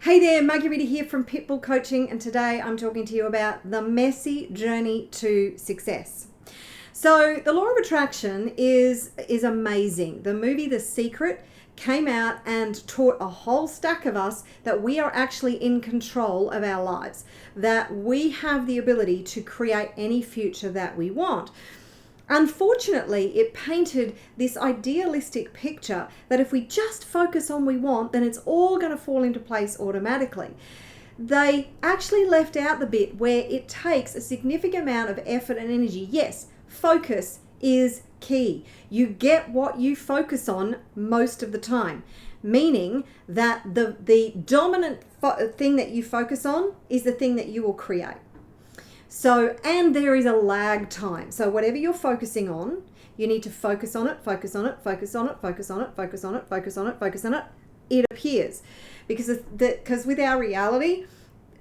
Hey there, Marguerita here from Pitbull Coaching, and today I'm talking to you about the messy journey to success. So the law of attraction is amazing. The movie The Secret came out and taught a whole stack of us that we are actually in control of our lives, that we have the ability to create any future that we want. Unfortunately, it painted this idealistic picture that if we just focus on what we want, then it's all going to fall into place automatically. They actually left out the bit where it takes a significant amount of effort and energy. Yes, focus is key. You get what you focus on most of the time, meaning that the dominant thing that you focus on is the thing that you will create. So, and there is a lag time. So whatever you're focusing on, you need to focus on it, focus on it, focus on it, focus on it, focus on it, focus on it, focus on it. It appears. Because with our reality,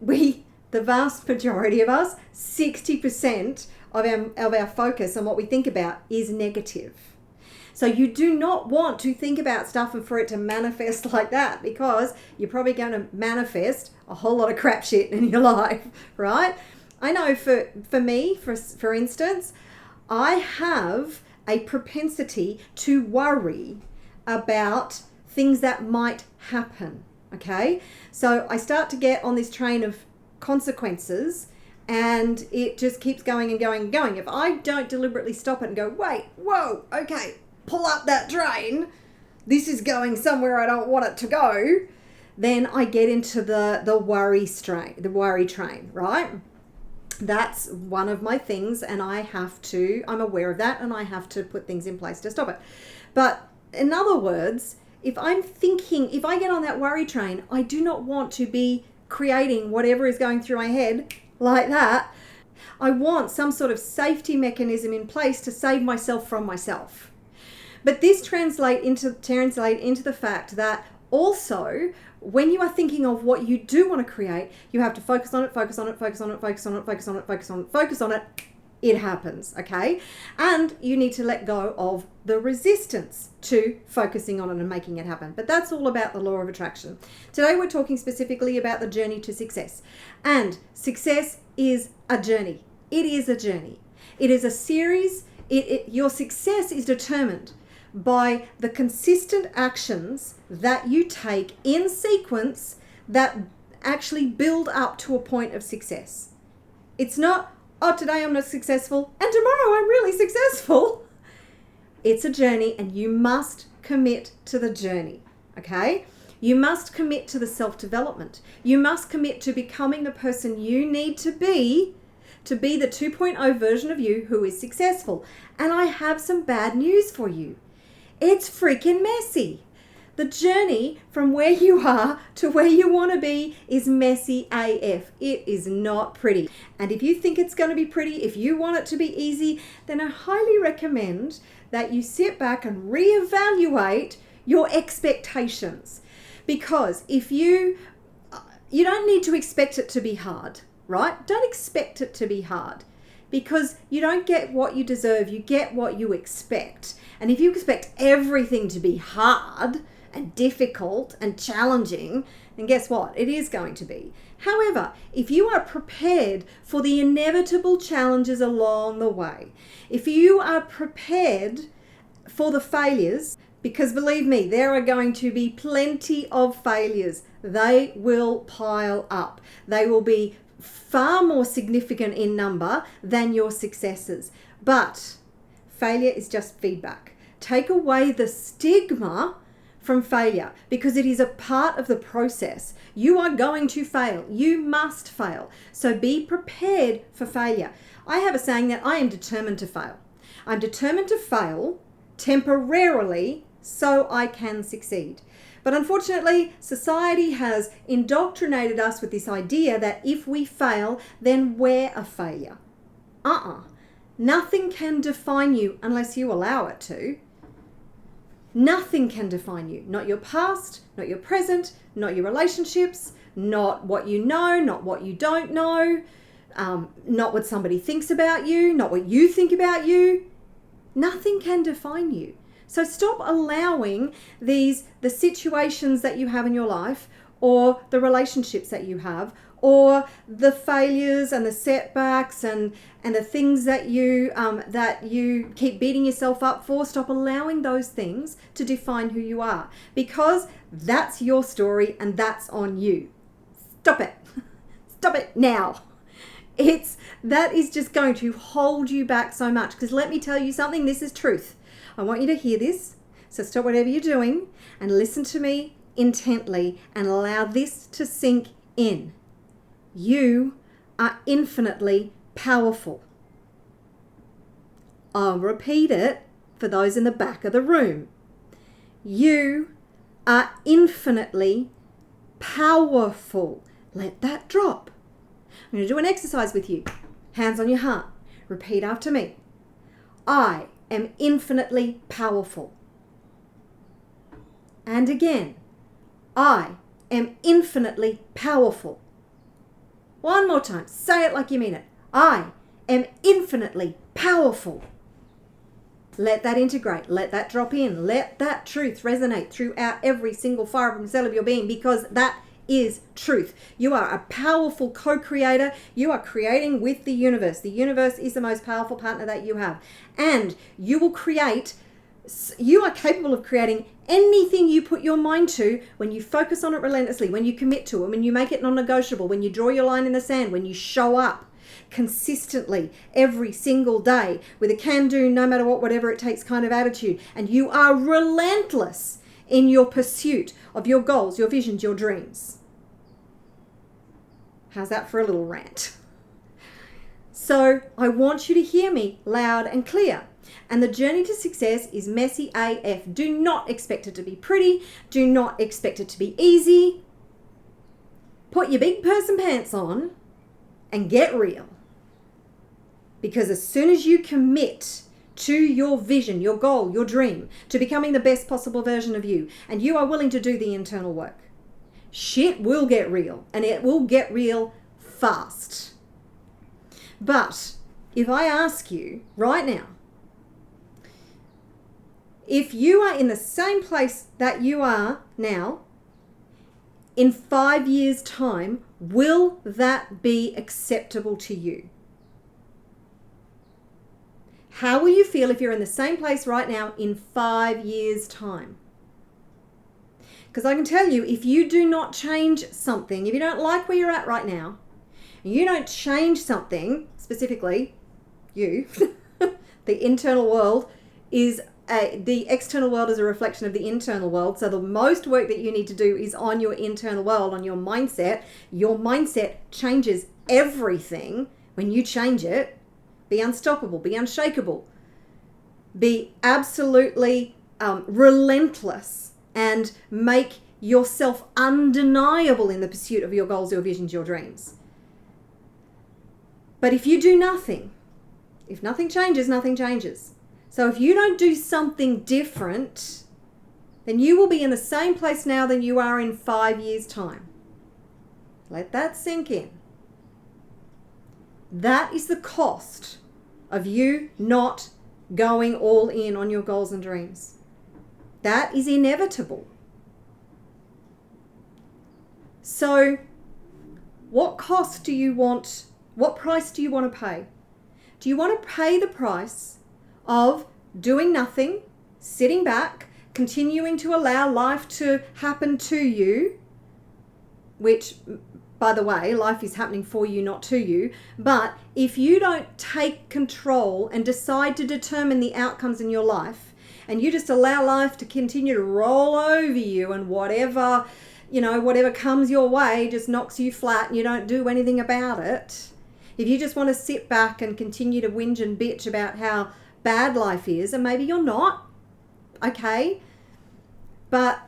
the vast majority of us, 60% of our focus on what we think about is negative. So you do not want to think about stuff and for it to manifest like that, because you're probably going to manifest a whole lot of crap shit in your life, right? I know for me, for instance, I have a propensity to worry about things that might happen, okay? So I start to get on this train of consequences and it just keeps going and going and going. If I don't deliberately stop it and go, wait, whoa, okay, pull up that train, this is going somewhere I don't want it to go, then I get into the worry train, right? That's one of my things, and I'm aware of that, and I have to put things in place to stop it. But in other words, if I get on that worry train, I do not want to be creating whatever is going through my head like that. I want some sort of safety mechanism in place to save myself from myself. But this translate into the fact that also, when you are thinking of what you do want to create, you have to focus on it, focus on it, focus on it, focus on it, focus on it, focus on it, focus on it. It happens, okay? And you need to let go of the resistance to focusing on it and making it happen. But that's all about the law of attraction. Today we're talking specifically about the journey to success. And success is a journey. It is a journey. It is a series. Your success is determined by the consistent actions that you take in sequence that actually build up to a point of success. It's not, oh, today I'm not successful and tomorrow I'm really successful. It's a journey, and you must commit to the journey, okay? You must commit to the self-development. You must commit to becoming the person you need to be the 2.0 version of you who is successful. And I have some bad news for you. It's freaking messy. The journey from where you are to where you want to be is messy AF. It is not pretty. And if you think it's going to be pretty, if you want it to be easy, then I highly recommend that you sit back and reevaluate your expectations. Because if you don't need to expect it to be hard, right? Don't expect it to be hard. Because you don't get what you deserve, you get what you expect. And if you expect everything to be hard and difficult and challenging, then guess what? It is going to be. However, if you are prepared for the inevitable challenges along the way, if you are prepared for the failures, because believe me, there are going to be plenty of failures. They will pile up. They will be far more significant in number than your successes. But failure is just feedback. Take away the stigma from failure, because it is a part of the process. You are going to fail. You must fail. So be prepared for failure. I have a saying that I am determined to fail. I'm determined to fail temporarily so I can succeed. But unfortunately, society has indoctrinated us with this idea that if we fail, then we're a failure. Nothing can define you unless you allow it to. Nothing can define you. Not your past, not your present, not your relationships, not what you know, not what you don't know, not what somebody thinks about you, not what you think about you. Nothing can define you. So stop allowing the situations that you have in your life, or the relationships that you have, or the failures and the setbacks and the things that you keep beating yourself up for. Stop allowing those things to define who you are, because that's your story and that's on you. Stop it. Stop it now. That is just going to hold you back so much. Because let me tell you something, this is truth. I want you to hear this. So stop whatever you're doing and listen to me intently and allow this to sink in. You are infinitely powerful. I'll repeat it for those in the back of the room. You are infinitely powerful. Let that drop. I'm going to do an exercise with you. Hands on your heart. Repeat after me. I am infinitely powerful. And again, I am infinitely powerful. One more time. Say it like you mean it. I am infinitely powerful. Let that integrate. Let that drop in. Let that truth resonate throughout every single fiber and cell of your being, because that is truth. You are a powerful co-creator. You are creating with the universe. The universe is the most powerful partner that you have. And you are capable of creating anything you put your mind to when you focus on it relentlessly, when you commit to it, when you make it non-negotiable, when you draw your line in the sand, when you show up consistently every single day with a can-do, no matter what, whatever it takes kind of attitude. And you are relentless in your pursuit of your goals, your visions, your dreams. How's that for a little rant? So I want you to hear me loud and clear. And the journey to success is messy AF. Do not expect it to be pretty. Do not expect it to be easy. Put your big person pants on and get real. Because as soon as you commit to your vision, your goal, your dream, to becoming the best possible version of you, and you are willing to do the internal work, shit will get real, and it will get real fast. But if I ask you right now, if you are in the same place that you are now, in 5 years' time, will that be acceptable to you? How will you feel if you're in the same place right now in 5 years' time? Because I can tell you, if you do not change something, if you don't like where you're at right now, and you don't change something, specifically you, the internal world is the external world is a reflection of the internal world. So the most work that you need to do is on your internal world, on your mindset. Your mindset changes everything when you change it. Be unstoppable, be unshakable, be absolutely relentless, and make yourself undeniable in the pursuit of your goals, your visions, your dreams. But if you do nothing, if nothing changes, nothing changes. So if you don't do something different, then you will be in the same place now than you are in 5 years' time. Let that sink in. That is the cost of you not going all in on your goals and dreams. That is inevitable. So what price do you want to pay? Do you want to pay the price of doing nothing, sitting back, continuing to allow life to happen to you, which, by the way, life is happening for you, not to you. But if you don't take control and decide to determine the outcomes in your life, and you just allow life to continue to roll over you, and whatever comes your way just knocks you flat and you don't do anything about it, if you just want to sit back and continue to whinge and bitch about how bad life is, and maybe you're not, okay, but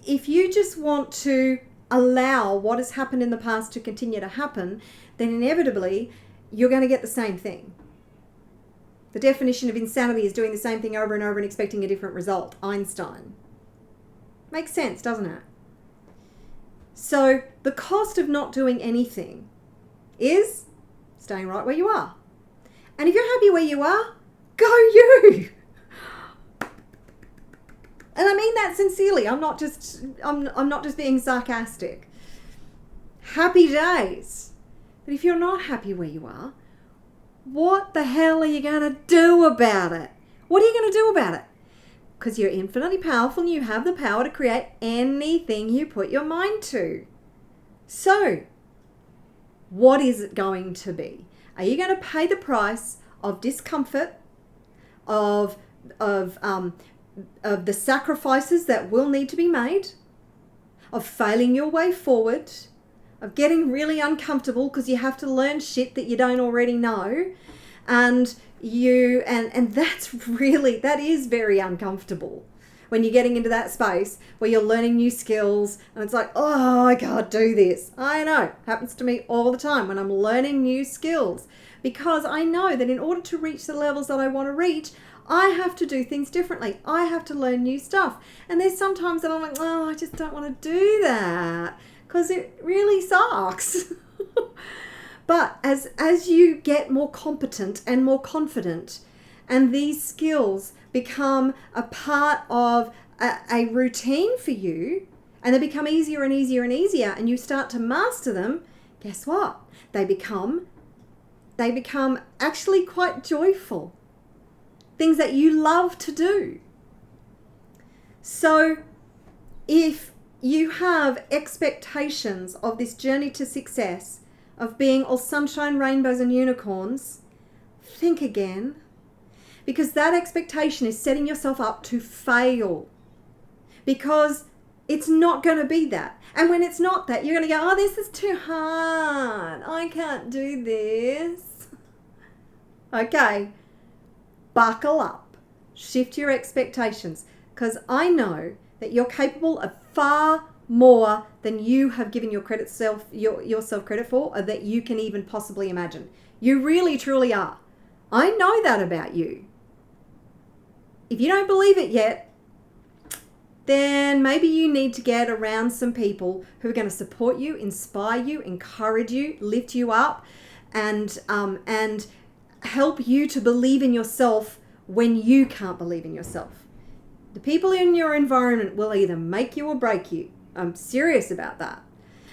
if you just want to allow what has happened in the past to continue to happen, then inevitably you're going to get the same thing. The definition of insanity is doing the same thing over and over and expecting a different result. Einstein. Makes sense, doesn't it? So the cost of not doing anything is staying right where you are. And if you're happy where you are, go you. And I mean that sincerely. I'm not just being sarcastic. Happy days. But if you're not happy where you are, what the hell are you going to do about it? What are you going to do about it? Because you're infinitely powerful and you have the power to create anything you put your mind to. So, what is it going to be? Are you going to pay the price of discomfort, of the sacrifices that will need to be made, of failing your way forward, of getting really uncomfortable because you have to learn shit that you don't already know, and that is very uncomfortable when you're getting into that space where you're learning new skills and it's like, oh, I can't do this. I know, happens to me all the time when I'm learning new skills, because I know that in order to reach the levels that I want to reach, I have to do things differently. I have to learn new stuff. And there's sometimes that I'm like, oh, I just don't want to do that because it really sucks. But as you get more competent and more confident, and these skills become a part of a routine for you, and they become easier and easier and easier, and you start to master them, guess what? They become actually quite joyful. Things that you love to do. So if you have expectations of this journey to success, of being all sunshine, rainbows and unicorns, think again. Because that expectation is setting yourself up to fail. Because it's not going to be that. And when it's not that, you're going to go, oh, this is too hard. I can't do this. Okay. Buckle up. Shift your expectations. Because I know that you're capable of far more than you have given yourself credit for, or that you can even possibly imagine. You really, truly are. I know that about you. If you don't believe it yet, then maybe you need to get around some people who are going to support you, inspire you, encourage you, lift you up, and help you to believe in yourself when you can't believe in yourself. The people in your environment will either make you or break you. I'm serious about that.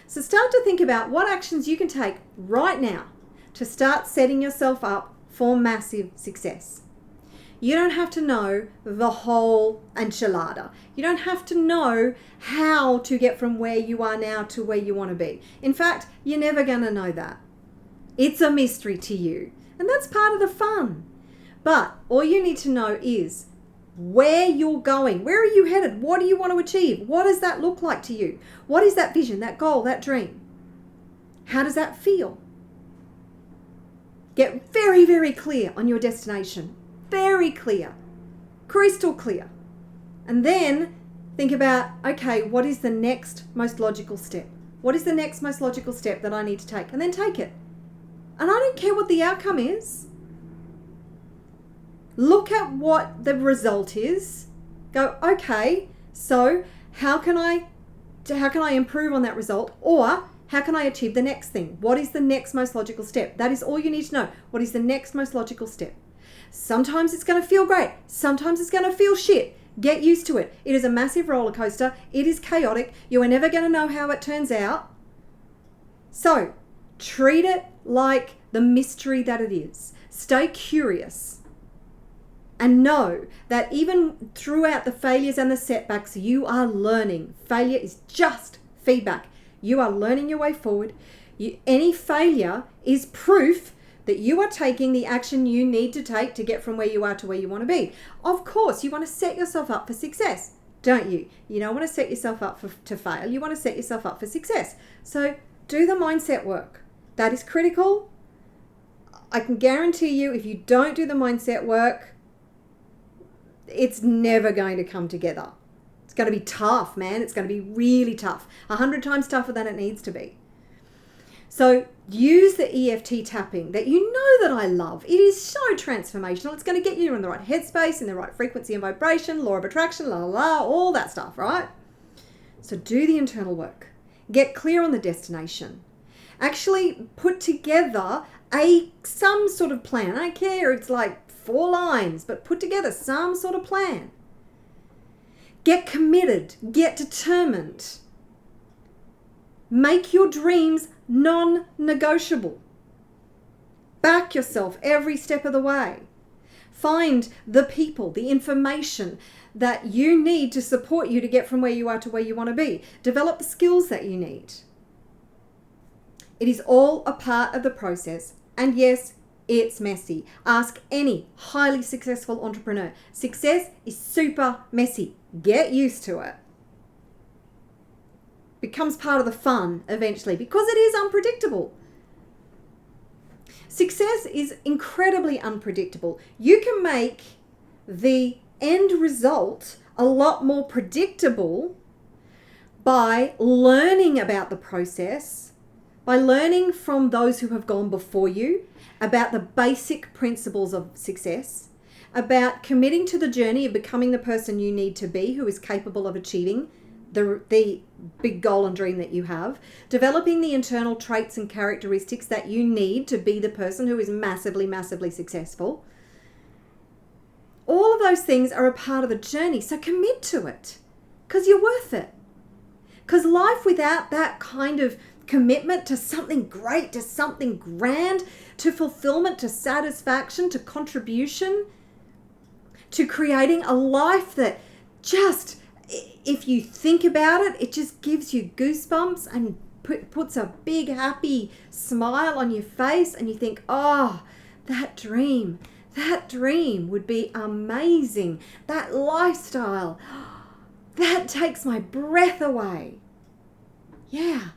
So start to think about what actions you can take right now to start setting yourself up for massive success. You don't have to know the whole enchilada. You don't have to know how to get from where you are now to where you want to be. In fact, you're never going to know that. It's a mystery to you. And that's part of the fun. But all you need to know is where you're going. Where are you headed? What do you want to achieve? What does that look like to you? What is that vision, that goal, that dream? How does that feel? Get very, very clear on your destination. Very clear. Crystal clear. And then think about, okay, what is the next most logical step? What is the next most logical step that I need to take? And then take it. And I don't care what the outcome is. Look at what the result is. Go, okay, so how can I improve on that result? Or how can I achieve the next thing? What is the next most logical step? That is all you need to know. What is the next most logical step? Sometimes it's going to feel great. Sometimes it's going to feel shit. Get used to it. It is a massive roller coaster. It is chaotic. You are never going to know how it turns out. So treat it like the mystery that it is. Stay curious. And know that even throughout the failures and the setbacks, you are learning. Failure is just feedback. You are learning your way forward. Any failure is proof that you are taking the action you need to take to get from where you are to where you want to be. Of course, you want to set yourself up for success, don't you? You don't want to set yourself up to fail. You want to set yourself up for success. So do the mindset work. That is critical. I can guarantee you, if you don't do the mindset work, it's never going to come together. It's going to be tough, man. It's going to be really tough. 100 times tougher than it needs to be. So use the EFT tapping that you know that I love. It is so transformational. It's going to get you in the right headspace, in the right frequency and vibration, law of attraction, all that stuff, right? So do the internal work. Get clear on the destination. Actually put together some sort of plan. I don't care, it's like 4 lines, but put together some sort of plan. Get committed, get determined. Make your dreams non-negotiable. Back yourself every step of the way. Find the people, the information that you need to support you to get from where you are to where you want to be. Develop the skills that you need. It is all a part of the process. And yes, it's messy. Ask any highly successful entrepreneur. Success is super messy. Get used to it. Becomes part of the fun eventually because it is unpredictable. Success is incredibly unpredictable. You can make the end result a lot more predictable by learning about the process, by learning from those who have gone before you about the basic principles of success, about committing to the journey of becoming the person you need to be, who is capable of achieving the big goal and dream that you have, developing the internal traits and characteristics that you need to be the person who is massively, massively successful. All of those things are a part of the journey, so commit to it because you're worth it. Because life without that kind of commitment to something great, to something grand, to fulfillment, to satisfaction, to contribution, to creating a life that just, if you think about it, it just gives you goosebumps and puts a big happy smile on your face, and you think, oh, that dream would be amazing. That lifestyle, that takes my breath away. Yeah,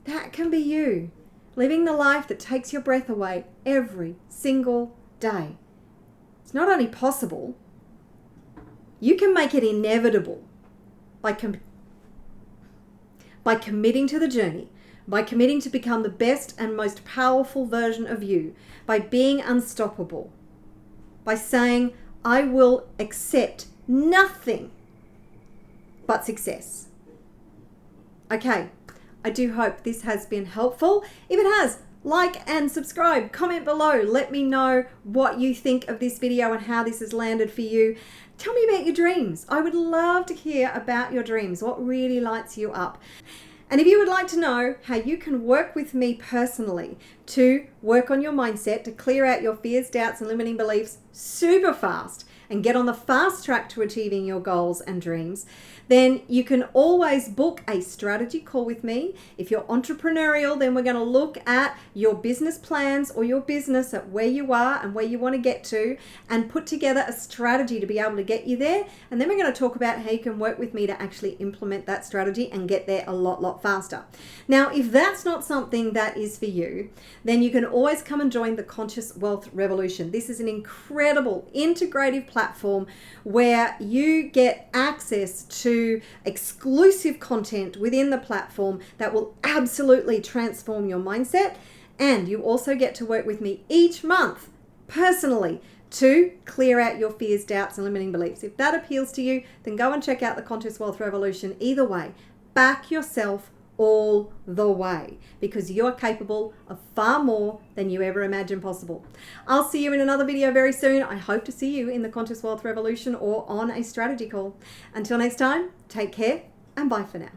that can be you, living the life that takes your breath away every single day. It's not only possible, you can make it inevitable by committing to the journey, by committing to become the best and most powerful version of you, by being unstoppable, by saying, I will accept nothing but success. Okay, I do hope this has been helpful. If it has, like and subscribe, comment below, let me know what you think of this video and how this has landed for you. Tell me about your dreams. I would love to hear about your dreams, what really lights you up. And if you would like to know how you can work with me personally to work on your mindset, to clear out your fears, doubts, and limiting beliefs super fast and get on the fast track to achieving your goals and dreams, then you can always book a strategy call with me. If you're entrepreneurial, then we're going to look at your business plans or your business, at where you are and where you want to get to, and put together a strategy to be able to get you there. And then we're going to talk about how you can work with me to actually implement that strategy and get there a lot faster. Now, if that's not something that is for you, then you can always come and join the Conscious Wealth Revolution. This is an incredible integrative platform where you get access to exclusive content within the platform that will absolutely transform your mindset. And you also get to work with me each month personally to clear out your fears, doubts, and limiting beliefs. If that appeals to you, then go and check out the Conscious Wealth Revolution. Either way, back yourself all the way, because you're capable of far more than you ever imagined possible. I'll see you in another video very soon. I hope to see you in the Conscious Wealth Revolution or on a strategy call. Until next time, take care and bye for now.